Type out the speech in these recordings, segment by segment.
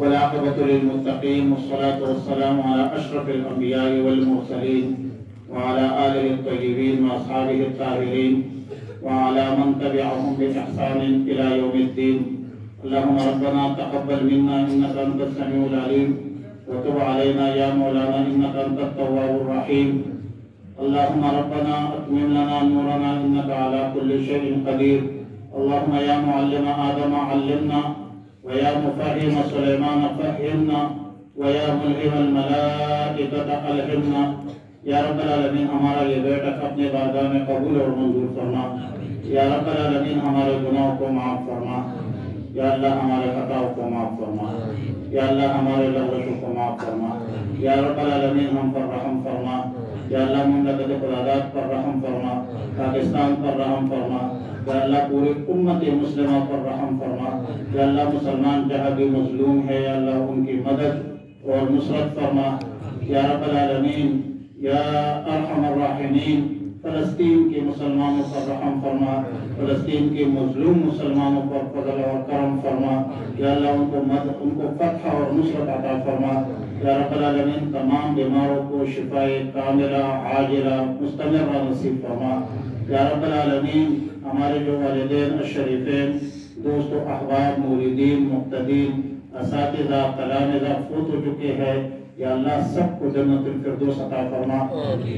والعاقبة للمتقين والصلاة والسلام على أشرف الأنبياء والمرسلين وعلى آله الطيبين وأصحابه الطاهرين وعلى من تبعهم بإحسان إلى يوم الدين. اللهم ربنا تقبل منا إنك أنت السميع العليم وتب علينا يا مولانا إنك أنت التواب الرحيم. اللهم ربنا أتمم لنا نورنا إنك على كل شيء قدير. اللهم يا معلم آدم علمنا ويا مفهم سليمان فهمنا ويا ملهم الملائكة ألهمنا. یا رب العالمین ہمارا یہ بیٹا اپنے بارگاہ میں قبول اور منظور فرما. یا رب العالمین ہمارے گناہوں کو معاف فرما. یا اللہ ہمارے خطاؤں کو معاف فرما. یا اللہ ہمارے لغزشوں کو معاف فرما. یا رب العالمین ہم پر رحم فرما. یا اللہ مملکت بغداد پر رحم فرما. پاکستان پر رحم فرما. یا اللہ پوری امت مسلمہ پر رحم فرما. یا اللہ مسلمان جہاں بھی مظلوم ہے یا اللہ ان کی مدد اور نصرت فرما. یا رب العالمین یا ارحم الراحمین فلسطین کے مسلمانوں پر رحم فرما. فلسطین کے مظلوم مسلمانوں پر فضل اور کرم فرما. یا اللہ ان کو فتح اور نصرت عطا فرما. یا رب العالمین تمام بیماروں کو شفاء کاملہ عاجلہ مستمرہ نصیب فرما. یا رب العالمین ہمارے جو والدین الشریفین دوست و احباب مریدین مقتدین اساتذہ تلامذہ فوت ہو چکے ہیں یا اللہ سب کو جنت الفردوس عطا فرما.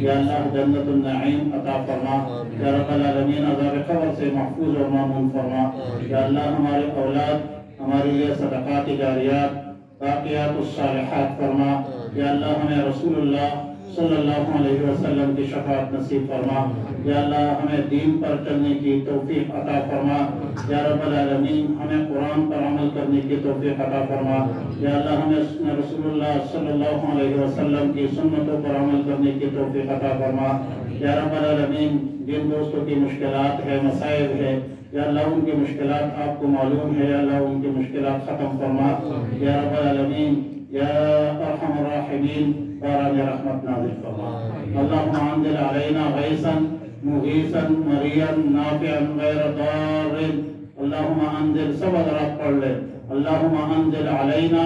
یا اللہ جنت النعیم عطا فرما. یا رب العالمین عذاب قبر سے محفوظ اور مامون فرما. یا اللہ ہمارے اولاد ہمارے لیے صدقات جاریات باقیات الصالحات فرما. یا اللہ ہمیں رسول اللہ صلی اللہ علیہ وسلم کی شفاعت نصیب فرما. یا اللہ ہمیں دین پر چلنے کی توفیق عطا فرما. یا رب العالمین ہمیں قرآن پر عمل کرنے کی توفیق عطا فرما. یا اللہ ہمیں رسول اللہ صلی اللہ علیہ وسلم کی سنتوں پر عمل کرنے کی توفیق عطا فرما. یا رب العالمین جن دوستوں کی مشکلات ہے مسائل ہے یا اللہ ان کی مشکلات آپ کو معلوم ہے یا اللہ ان کی مشکلات ختم فرما. یا رب العالمین یا ارحم الراحمین باران رحمت نازل فرما. اللہم انزل علینا غیثا مغیثا مریا نافعا غیر ضار. اللہم انزل سب حضرات پڑھ لے. اللہم انزل علینا